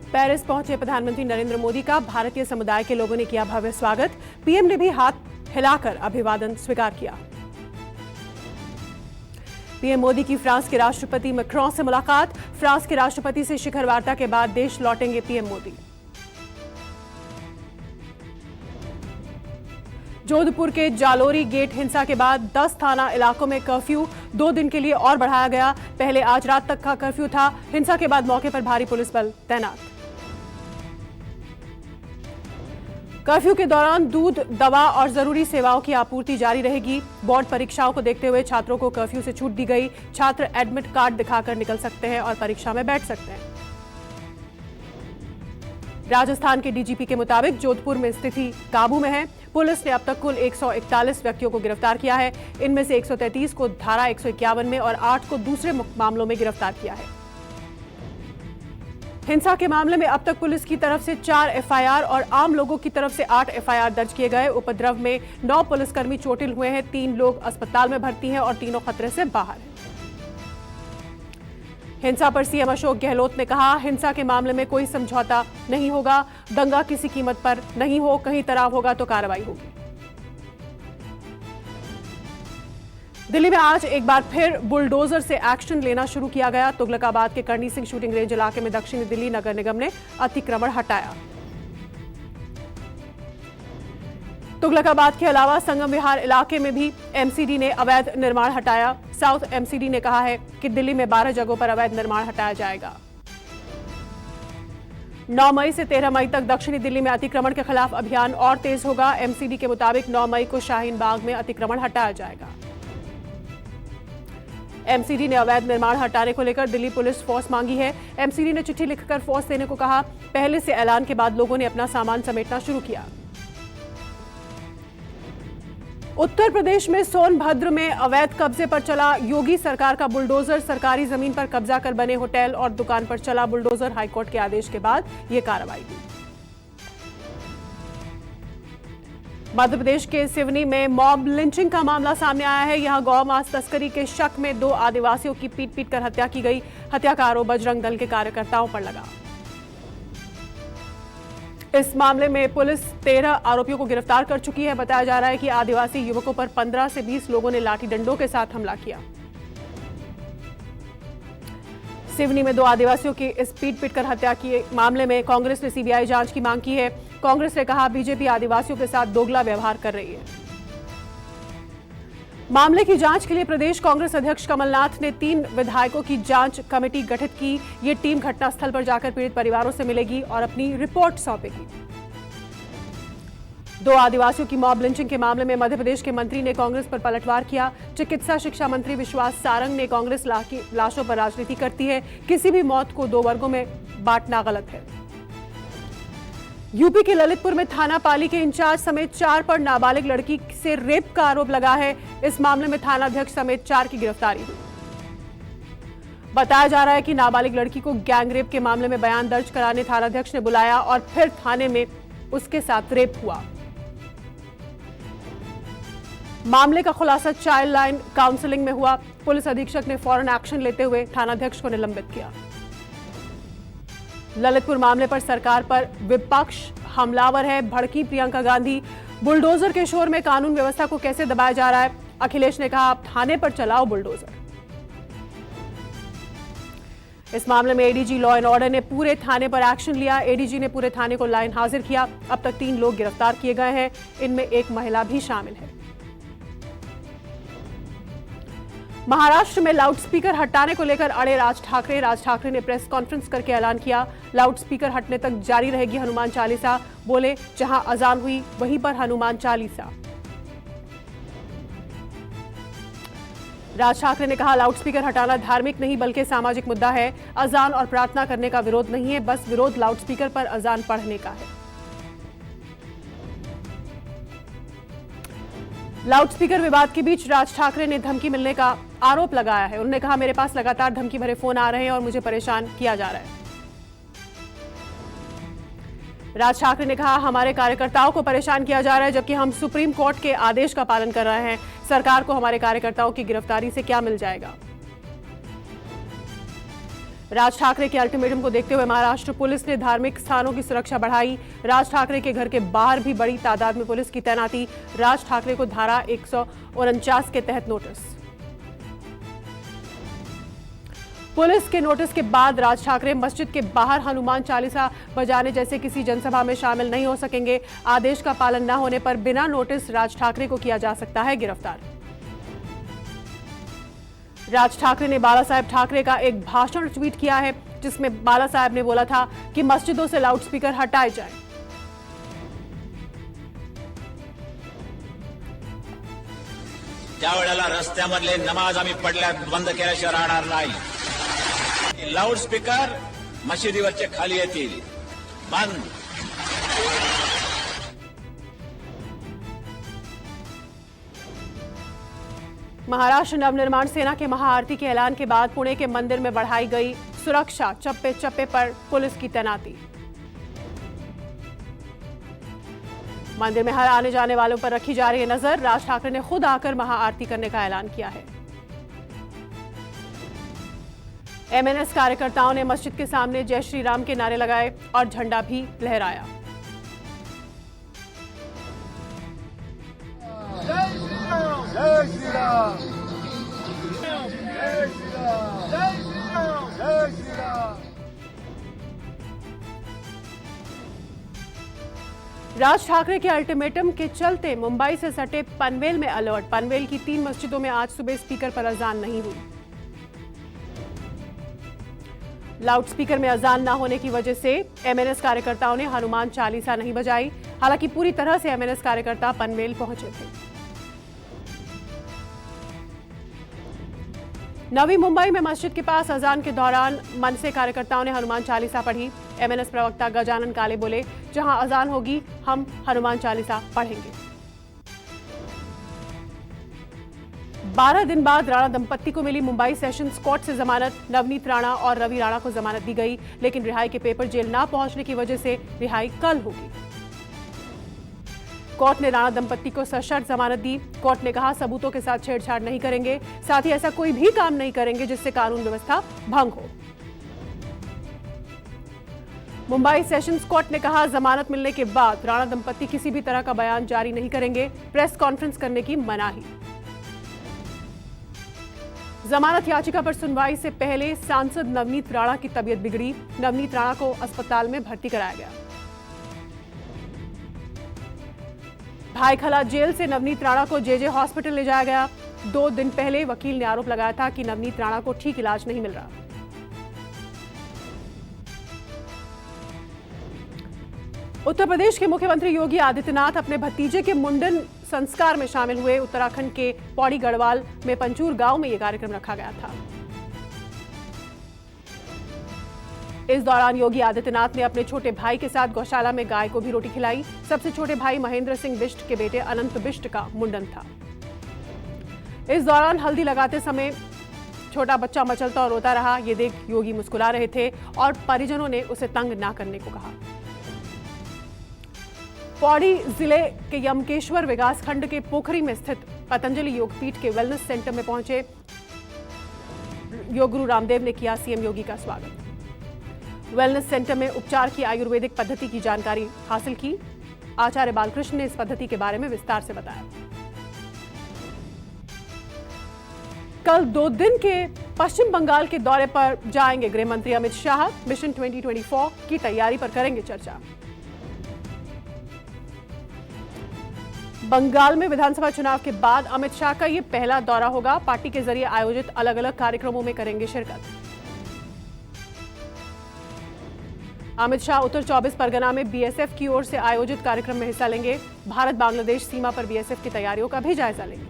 Paris पहुंचे प्रधानमंत्री नरेंद्र मोदी का भारतीय समुदाय के लोगों ने किया भव्य स्वागत। पीएम ने भी हाथ हिलाकर अभिवादन स्वीकार किया। पीएम मोदी की फ्रांस के राष्ट्रपति मैक्रों से मुलाकात। फ्रांस के राष्ट्रपति से शिखर वार्ता के बाद देश लौटेंगे पीएम मोदी। जोधपुर के जालोरी गेट हिंसा के बाद 10 थाना इलाकों में कर्फ्यू 2 दिन के लिए और बढ़ाया गया। पहले आज रात तक का कर्फ्यू था। हिंसा के बाद मौके पर भारी पुलिस बल तैनात। कर्फ्यू के दौरान दूध, दवा और जरूरी सेवाओं की आपूर्ति जारी रहेगी। बोर्ड परीक्षाओं को देखते हुए छात्रों को कर्फ्यू से छूट दी गई। छात्र एडमिट कार्ड दिखाकर निकल सकते हैं और परीक्षा में बैठ सकते हैं। राजस्थान के डीजीपी के मुताबिक जोधपुर में स्थिति काबू में है। पुलिस ने अब तक कुल 141 व्यक्तियों को गिरफ्तार किया है। इनमें से 133 को धारा 151 में और 8 को दूसरे मामलों में गिरफ्तार किया है। हिंसा के मामले में अब तक पुलिस की तरफ से 4 एफआईआर और आम लोगों की तरफ से 8 एफआईआर दर्ज किए गए। उपद्रव में 9 पुलिसकर्मी चोटिल हुए हैं। 3 लोग अस्पताल में भर्ती हैं और तीनों खतरे से बाहर हैं। हिंसा पर सीएम अशोक गहलोत ने कहा, हिंसा के मामले में कोई समझौता नहीं होगा। दंगा किसी कीमत पर नहीं हो। कहीं तनाव होगा तो कार्रवाई होगी। दिल्ली में आज एक बार फिर बुलडोजर से एक्शन लेना शुरू किया गया। तुगलकाबाद के करनी सिंह शूटिंग रेंज इलाके में दक्षिणी दिल्ली नगर निगम ने अतिक्रमण हटाया। तुगलकाबाद के अलावा संगम विहार इलाके में भी एमसीडी ने अवैध निर्माण हटाया। साउथ एमसीडी ने कहा है कि दिल्ली में 12 जगहों पर अवैध निर्माण हटाया जाएगा। 9 मई से 13 मई तक दक्षिणी दिल्ली में अतिक्रमण के खिलाफ अभियान और तेज होगा। एमसीडी के मुताबिक 9 मई को शाहीन बाग में अतिक्रमण हटाया जाएगा। एमसीडी ने अवैध निर्माण हटाने को लेकर दिल्ली पुलिस फोर्स मांगी है। एमसीडी ने चिट्ठी लिखकर फोर्स देने को कहा। पहले से ऐलान के बाद लोगों ने अपना सामान समेटना शुरू किया। उत्तर प्रदेश में सोनभद्र में अवैध कब्जे पर चला योगी सरकार का बुलडोजर। सरकारी जमीन पर कब्जा कर बने होटल और दुकान पर चला बुलडोजर। हाईकोर्ट के आदेश के बाद यह कार्रवाई हुई। मध्य प्रदेश के सिवनी में मॉब लिंचिंग का मामला सामने आया है। यहां गौ मांस तस्करी के शक में 2 आदिवासियों की पीट कर हत्या की गई। हत्या का आरोप बजरंग दल के कार्यकर्ताओं पर लगा। इस मामले में पुलिस 13 आरोपियों को गिरफ्तार कर चुकी है। बताया जा रहा है कि आदिवासी युवकों पर 15 से 20 लोगों ने लाठी डंडों के साथ हमला किया। सिवनी में 2 आदिवासियों की इस पीट कर हत्या के मामले में कांग्रेस ने सीबीआई जांच की मांग की है। कांग्रेस ने कहा, बीजेपी आदिवासियों के साथ दोगला व्यवहार कर रही है। मामले की जांच के लिए प्रदेश कांग्रेस अध्यक्ष कमलनाथ ने 3 विधायकों की जांच कमेटी गठित की। ये टीम घटनास्थल पर जाकर पीड़ित परिवारों से मिलेगी और अपनी रिपोर्ट सौंपेगी। 2 आदिवासियों की मॉब लिंचिंग के मामले में मध्य प्रदेश के मंत्री ने कांग्रेस पर पलटवार किया। चिकित्सा शिक्षा मंत्री विश्वास सारंग ने कांग्रेस लाशों पर राजनीति करती है। किसी भी मौत को 2 वर्गों में बांटना गलत है। यूपी के ललितपुर में थाना पाली के इंचार्ज समेत 4 पर नाबालिग लड़की से रेप का आरोप लगा है। इस मामले में थानाध्यक्ष समेत 4 की गिरफ्तारी हुई। बताया जा रहा है कि नाबालिग लड़की को गैंग रेप के मामले में बयान दर्ज कराने थानाध्यक्ष ने बुलाया और फिर थाने में उसके साथ रेप हुआ। मामले का खुलासा चाइल्ड लाइन काउंसलिंग में हुआ। पुलिस अधीक्षक ने फौरन एक्शन लेते हुए थानाध्यक्ष को निलंबित किया। ललितपुर मामले पर सरकार पर विपक्ष हमलावर है। भड़की प्रियंका गांधी। बुलडोजर के शोर में कानून व्यवस्था को कैसे दबाया जा रहा है। अखिलेश ने कहा, आप थाने पर चलाओ बुलडोजर। इस मामले में एडीजी लॉ एंड ऑर्डर ने पूरे थाने पर एक्शन लिया। एडीजी ने पूरे थाने को लाइन हाजिर किया। अब तक 3 लोग गिरफ्तार किए गए हैं। इनमें एक महिला भी शामिल है। महाराष्ट्र में लाउडस्पीकर हटाने को लेकर अड़े राज ठाकरे ने प्रेस कॉन्फ्रेंस करके ऐलान किया, लाउडस्पीकर हटने तक जारी रहेगी हनुमान चालीसा। बोले, जहां अजान हुई वहीं पर हनुमान चालीसा। राज ठाकरे ने कहा, लाउडस्पीकर हटाना धार्मिक नहीं बल्कि सामाजिक मुद्दा है। अजान और प्रार्थना करने का विरोध नहीं है, बस विरोध लाउडस्पीकर पर अजान पढ़ने का है। लाउडस्पीकर विवाद के बीच राज ठाकरे ने धमकी मिलने का आरोप लगाया है। उन्होंने कहा, मेरे पास लगातार धमकी भरे फोन आ रहे हैं और मुझे परेशान किया जा रहा है। राज ठाकरे ने कहा, हमारे कार्यकर्ताओं को परेशान किया जा रहा है जबकि हम सुप्रीम कोर्ट के आदेश का पालन कर रहे हैं। सरकार को हमारे कार्यकर्ताओं की गिरफ्तारी से क्या मिल जाएगा। राज ठाकरे के अल्टीमेटम को देखते हुए महाराष्ट्र पुलिस ने धार्मिक स्थानों की सुरक्षा बढ़ाई। राज ठाकरे के घर के बाहर भी बड़ी तादाद में पुलिस की तैनाती। राज ठाकरे को धारा 149 के तहत नोटिस। पुलिस के नोटिस के बाद राज ठाकरे मस्जिद के बाहर हनुमान चालीसा बजाने जैसे किसी जनसभा में शामिल नहीं हो सकेंगे। आदेश का पालन न होने पर बिना नोटिस राज ठाकरे को किया जा सकता है गिरफ्तार। राज ठाकरे ने बाला साहेब ठाकरे का एक भाषण ट्वीट किया है, जिसमें बाला साहेब ने बोला था कि मस्जिदों से लाउडस्पीकर हटाए जाएं। ज्या वेळेला रस्त्यामधले नमाज आम्ही पडल्यात बंद केल्याशिवाय राहणार नाही। लाऊडस्पीकर मशिदीवरचे खाली येतील, बंद। महाराष्ट्र नवनिर्माण सेना के महाआरती के ऐलान के बाद पुणे के मंदिर में बढ़ाई गई सुरक्षा। चप्पे चप्पे पर पुलिस की तैनाती। मंदिर में हर आने जाने वालों पर रखी जा रही है नजर। राज ठाकरे ने खुद आकर महाआरती करने का ऐलान किया है। एमएनएस कार्यकर्ताओं ने मस्जिद के सामने जय श्री राम के नारे लगाए और झंडा भी लहराया। जय श्री राम, जय श्री राम, जय श्री राम, जय श्री राम, जय श्री राम। राज ठाकरे के अल्टीमेटम के चलते मुंबई से सटे पनवेल में अलर्ट। पनवेल की 3 मस्जिदों में आज सुबह स्पीकर पर अजान नहीं हुई। लाउडस्पीकर में अजान न होने की वजह से एमएनएस कार्यकर्ताओं ने हनुमान चालीसा नहीं बजाई। हालांकि पूरी तरह से एमएनएस कार्यकर्ता पनवेल पहुंचे थे। नवी मुंबई में मस्जिद के पास अजान के दौरान मनसे कार्यकर्ताओं ने हनुमान चालीसा पढ़ी। एमएनएस प्रवक्ता गजानन काले बोले, जहां अजान होगी हम हनुमान चालीसा पढ़ेंगे। 12 दिन बाद राणा दंपत्ति को मिली मुंबई सेशंस कोर्ट से जमानत। नवनीत राणा और रवि राणा को जमानत दी गई, लेकिन रिहाई के पेपर जेल ना पहुंचने की वजह से रिहाई कल होगी। कोर्ट ने राणा दंपत्ति को सशर्त जमानत दी। कोर्ट ने कहा सबूतों के साथ छेड़छाड़ नहीं करेंगे, साथ ही ऐसा कोई भी काम नहीं करेंगे जिससे कानून व्यवस्था भंग हो। मुंबई सेशंस कोर्ट ने कहा जमानत मिलने के बाद राणा दंपत्ति किसी भी तरह का बयान जारी नहीं करेंगे। प्रेस कॉन्फ्रेंस करने की मनाही। जमानत याचिका पर सुनवाई से पहले सांसद नवनीत राणा की तबीयत बिगड़ी। नवनीत राणा को अस्पताल में भर्ती कराया गया। भाईखला जेल से नवनीत राणा को जेजे हॉस्पिटल ले जाया गया। 2 दिन पहले वकील ने आरोप लगाया था कि नवनीत राणा को ठीक इलाज नहीं मिल रहा। उत्तर प्रदेश के मुख्यमंत्री योगी आदित्यनाथ अपने भतीजे के मुंडन संस्कार में शामिल हुए। उत्तराखंड के पौड़ी गढ़वाल में पंचूर गांव में यह कार्यक्रम रखा गया था। इस दौरान योगी आदित्यनाथ ने अपने छोटे भाई के साथ गौशाला में गाय को भी रोटी खिलाई। सबसे छोटे भाई महेंद्र सिंह बिष्ट के बेटे अनंत बिष्ट का मुंडन था। इस दौरान हल्दी लगाते समय छोटा बच्चा मचलता और रोता रहा। ये देख योगी मुस्कुरा रहे थे और परिजनों ने उसे तंग ना करने को कहा। पौड़ी जिले के यमकेश्वर विकास खंड के पोखरी में स्थित पतंजलि योगपीठ के वेलनेस सेंटर में पहुंचे योग गुरु रामदेव ने किया सीएम योगी का स्वागत। वेलनेस सेंटर में उपचार की आयुर्वेदिक पद्धति की जानकारी हासिल की। आचार्य बालकृष्ण ने इस पद्धति के बारे में विस्तार से बताया। कल 2 दिन के पश्चिम बंगाल के दौरे पर जाएंगे गृह मंत्री अमित शाह। मिशन 2024 की तैयारी पर करेंगे चर्चा। बंगाल में विधानसभा चुनाव के बाद अमित शाह का यह पहला दौरा होगा। पार्टी के जरिए आयोजित अलग अलग कार्यक्रमों में करेंगे शिरकत। अमित शाह उत्तर 24 परगना में बीएसएफ की ओर से आयोजित कार्यक्रम में हिस्सा लेंगे। भारत बांग्लादेश सीमा पर बीएसएफ की तैयारियों का भी जायजा लेंगे।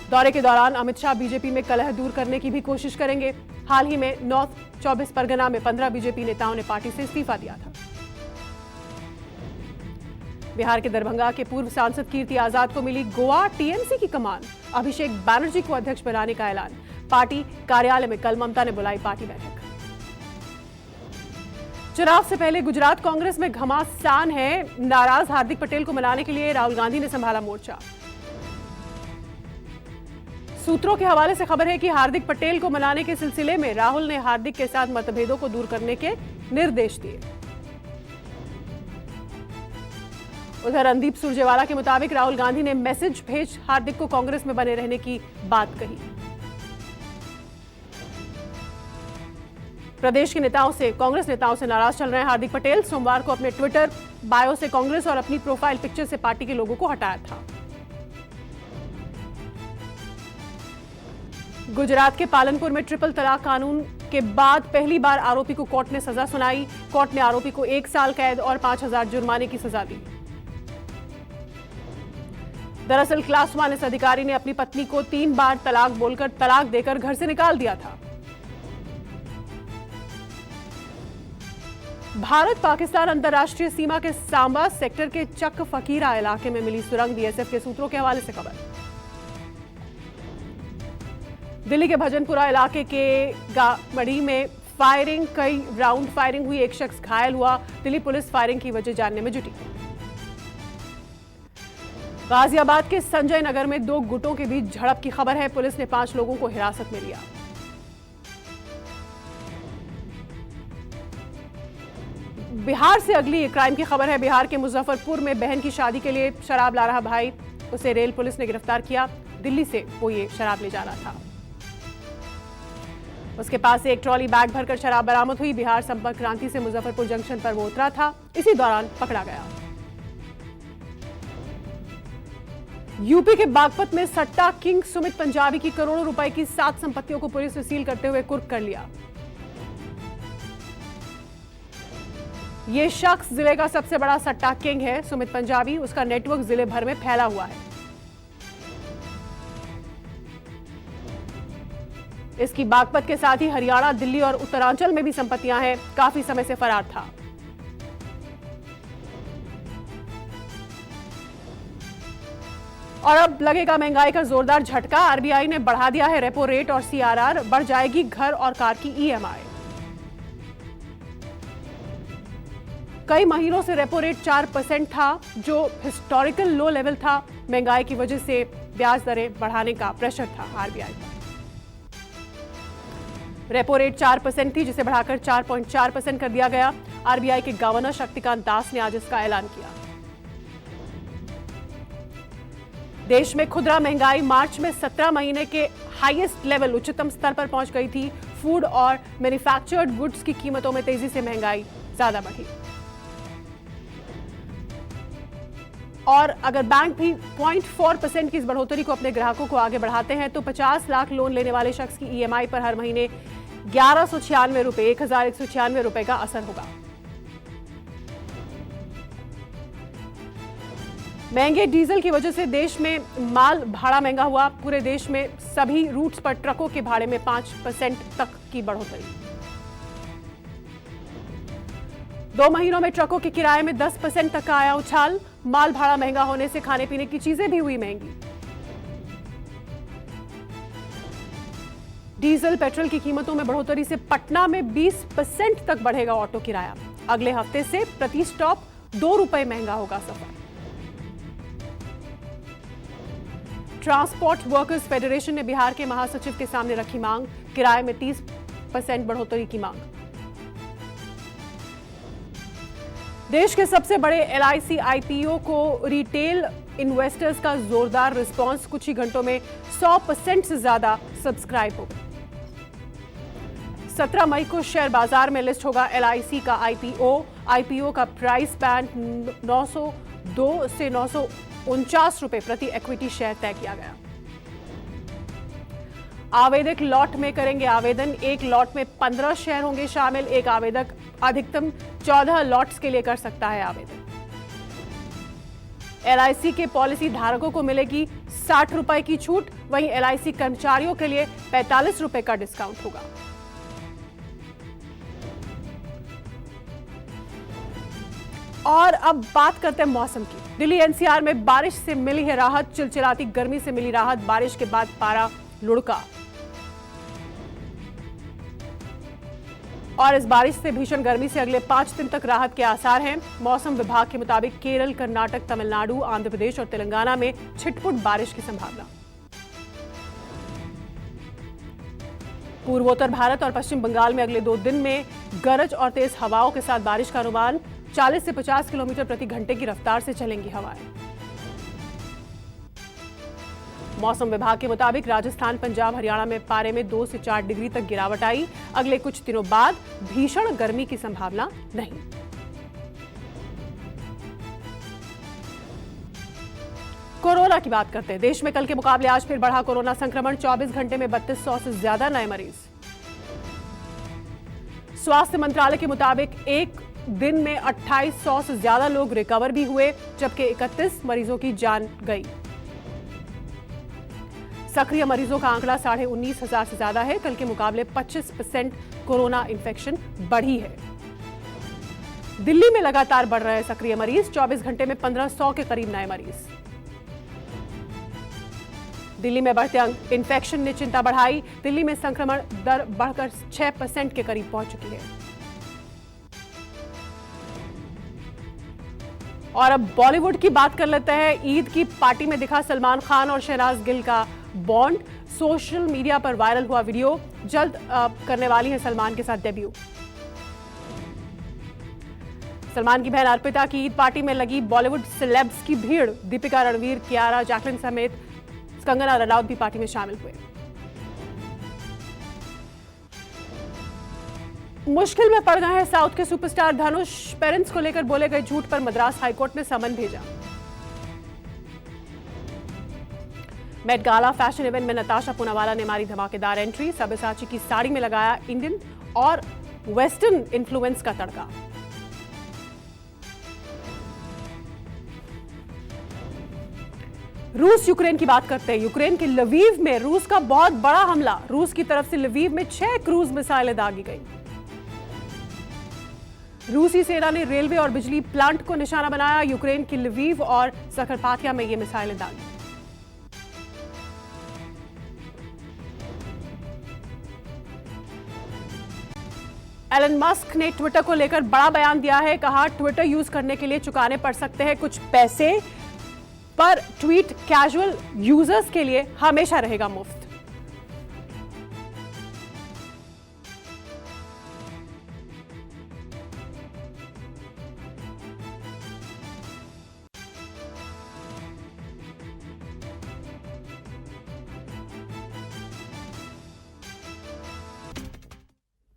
दौरे के दौरान अमित शाह बीजेपी में कलह दूर करने की भी कोशिश करेंगे। हाल ही में नॉर्थ 24 परगना में 15 बीजेपी नेताओं ने पार्टी से इस्तीफा दिया था। बिहार के दरभंगा के पूर्व सांसद कीर्ति आजाद को मिली गोवा टीएमसी की कमान। अभिषेक बैनर्जी को अध्यक्ष बनाने का ऐलान। पार्टी कार्यालय में कल ममता ने बुलाई पार्टी बैठक। चुनाव से पहले गुजरात कांग्रेस में घमासान है। नाराज हार्दिक पटेल को मनाने के लिए राहुल गांधी ने संभाला मोर्चा। सूत्रों के हवाले से खबर है कि हार्दिक पटेल को मनाने के सिलसिले में राहुल ने हार्दिक के साथ मतभेदों को दूर करने के निर्देश दिए। उधर रणदीप सुरजेवाला के मुताबिक राहुल गांधी ने मैसेज भेज हार्दिक को कांग्रेस में बने रहने की बात कही। प्रदेश के कांग्रेस नेताओं से नाराज चल रहे हैं हार्दिक पटेल। सोमवार को अपने ट्विटर बायो से कांग्रेस और अपनी प्रोफाइल पिक्चर से पार्टी के लोगों को हटाया था। गुजरात के पालनपुर में ट्रिपल तलाक कानून के बाद पहली बार आरोपी को कोर्ट ने सजा सुनाई। कोर्ट ने आरोपी को 1 साल कैद और 5,000 जुर्माने की सजा दी। दरअसल क्लास 1 इस अधिकारी ने अपनी पत्नी को 3 बार तलाक बोलकर तलाक देकर घर से निकाल दिया था। भारत पाकिस्तान अंतर्राष्ट्रीय सीमा के सांबा सेक्टर के चक फकीरा इलाके में मिली सुरंग, बीएसएफ के सूत्रों के हवाले से खबर। दिल्ली के भजनपुरा इलाके के गामड़ी में फायरिंग, कई राउंड फायरिंग हुई, एक शख्स घायल हुआ। दिल्ली पुलिस फायरिंग की वजह जानने में जुटी। गाजियाबाद के संजय नगर में 2 गुटों के बीच झड़प की खबर है। पुलिस ने 5 लोगों को हिरासत में लिया। बिहार से अगली क्राइम की खबर है। बिहार के मुजफ्फरपुर में बहन की शादी के लिए शराब ला रहा भाई, उसे रेल पुलिस ने गिरफ्तार किया। दिल्ली से वो ये शराब ले जा रहा था। उसके पास से एक ट्रॉली बैग भरकर शराब बरामद हुई। बिहार संपर्क क्रांति से मुजफ्फरपुर जंक्शन पर वो उतरा था, इसी दौरान पकड़ा गया। यूपी के बागपत में सट्टा किंग सुमित पंजाबी की करोड़ों रुपए की 7 संपत्तियों को पुलिस ने सील करते हुए कुर्क कर लिया। यह शख्स जिले का सबसे बड़ा सट्टा किंग है। सुमित पंजाबी, उसका नेटवर्क जिले भर में फैला हुआ है। इसकी बागपत के साथ ही हरियाणा, दिल्ली और उत्तरांचल में भी संपत्तियां हैं। काफी समय से फरार था। और अब लगेगा महंगाई का जोरदार झटका। आरबीआई ने बढ़ा दिया है रेपो रेट और सीआरआर, बढ़ जाएगी घर और कार की ईएमआई। कई महीनों से रेपो रेट 4% था, जो हिस्टोरिकल लो लेवल था। महंगाई की वजह से ब्याज दरें बढ़ाने का प्रेशर था आरबीआई पर। रेपो रेट 4% थी, जिसे बढ़ाकर 4.4% कर दिया गया। आरबीआई के गवर्नर शक्तिकांत दास ने आज इसका ऐलान किया। देश में खुदरा महंगाई मार्च में 17 महीने के हाईएस्ट लेवल, उच्चतम स्तर पर पहुंच गई थी। फूड और मैन्युफैक्चर्ड गुड्स की कीमतों में तेजी से महंगाई ज्यादा बढ़ी। और अगर बैंक भी 0.4% की इस बढ़ोतरी को अपने ग्राहकों को आगे बढ़ाते हैं तो 50 लाख लोन लेने वाले शख्स की ईएमआई पर हर महीने 1196 रुपए, 1196 रुपए का असर होगा। महंगे डीजल की वजह से देश में माल भाड़ा महंगा हुआ। पूरे देश में सभी रूट्स पर ट्रकों के भाड़े में 5% तक की बढ़ोतरी। 2 महीनों में ट्रकों के किराए में 10% तक का आया उछाल। माल भाड़ा महंगा होने से खाने पीने की चीजें भी हुई महंगी। डीजल पेट्रोल की कीमतों में बढ़ोतरी से पटना में 20% तक बढ़ेगा ऑटो किराया। अगले हफ्ते से प्रति स्टॉप 2 रुपए महंगा होगा सफर। ट्रांसपोर्ट वर्कर्स फेडरेशन ने बिहार के महासचिव के सामने रखी मांग, किराए में 30% बढ़ोतरी की मांग। देश के सबसे बड़े एलआईसी आईपीओ को रिटेल इन्वेस्टर्स का जोरदार रिस्पांस, कुछ ही घंटों में 100% से ज्यादा सब्सक्राइब हो गए। 17 मई को शेयर बाजार में लिस्ट होगा एलआईसी का आईपीओ का प्राइस बैंड 902 से 949 रुपए प्रति इक्विटी शेयर तय किया गया। आवेदक लॉट में करेंगे आवेदन। एक लॉट में 15 शेयर होंगे शामिल। एक आवेदक अधिकतम 14 लॉट्स के लिए कर सकता है आवेदन। एलआईसी के पॉलिसी धारकों को मिलेगी 60 रुपए की छूट, वहीं एलआईसी कर्मचारियों के लिए 45 रुपए का डिस्काउंट होगा। और अब बात करते हैं मौसम की। दिल्ली एनसीआर में बारिश से मिली है राहत, चिलचिलाती गर्मी से मिली राहत। बारिश के बाद पारा लुढ़का और इस बारिश से भीषण गर्मी से अगले 5 दिन तक राहत के आसार हैं। मौसम विभाग के मुताबिक केरल, कर्नाटक, तमिलनाडु, आंध्र प्रदेश और तेलंगाना में छिटपुट बारिश की संभावना। पूर्वोत्तर भारत और पश्चिम बंगाल में अगले 2 दिन में गरज और तेज हवाओं के साथ बारिश का अनुमान। 40 से 50 किलोमीटर प्रति घंटे की रफ्तार से चलेंगी हवाएं। मौसम विभाग के मुताबिक राजस्थान, पंजाब, हरियाणा में पारे में 2 से 4 डिग्री तक गिरावट आई। अगले कुछ दिनों बाद भीषण गर्मी की संभावना नहीं। कोरोना की बात करते हैं। देश में कल के मुकाबले आज फिर बढ़ा कोरोना संक्रमण। 24 घंटे में 3200 से ज्यादा नए मरीज। स्वास्थ्य मंत्रालय के मुताबिक एक दिन में 2800 से ज्यादा लोग रिकवर भी हुए, जबकि 31 मरीजों की जान गई। सक्रिय मरीजों का आंकड़ा 19,500 से ज्यादा है। कल के मुकाबले 25% कोरोना इन्फेक्शन बढ़ी है। दिल्ली में लगातार बढ़ रहे सक्रिय मरीज। 24 घंटे में 1500 के करीब नए मरीज। दिल्ली में बढ़ते इन्फेक्शन ने चिंता बढ़ाई। दिल्ली में संक्रमण दर बढ़कर 6% के करीब पहुंच चुकी है। और अब बॉलीवुड की बात कर लेते हैं। ईद की पार्टी में दिखा सलमान खान और शहनाज गिल का बॉन्ड। सोशल मीडिया पर वायरल हुआ वीडियो। जल्द करने वाली है सलमान के साथ डेब्यू। सलमान की बहन अर्पिता की ईद पार्टी में लगी बॉलीवुड सेलेब्स की भीड़। दीपिका, रणवीर, कियारा, जैकलिन समेत कंगना रनौत भी पार्टी में शामिल हुए। मुश्किल में पड़ गए हैं साउथ के सुपरस्टार धनुष। पेरेंट्स को लेकर बोले गए झूठ पर मद्रास हाईकोर्ट ने समन भेजा। मेट गाला फैशन इवेंट में नताशा पूनावाला ने मारी धमाकेदार एंट्री। सब्यसाची की साड़ी में लगाया इंडियन और वेस्टर्न इन्फ्लुएंस का तड़का। रूस यूक्रेन की बात करते हैं। यूक्रेन के लवीव में रूस का बहुत बड़ा हमला। रूस की तरफ से लवीव में 6 क्रूज मिसाइलें दागी गई। रूसी सेना ने रेलवे और बिजली प्लांट को निशाना बनाया। यूक्रेन की लवीव और सकरपाथिया में ये मिसाइलें दागी। एलन मस्क ने ट्विटर को लेकर बड़ा बयान दिया है। कहा, ट्विटर यूज करने के लिए चुकाने पड़ सकते हैं कुछ पैसे, पर ट्वीट कैजुअल यूजर्स के लिए हमेशा रहेगा मुफ्त।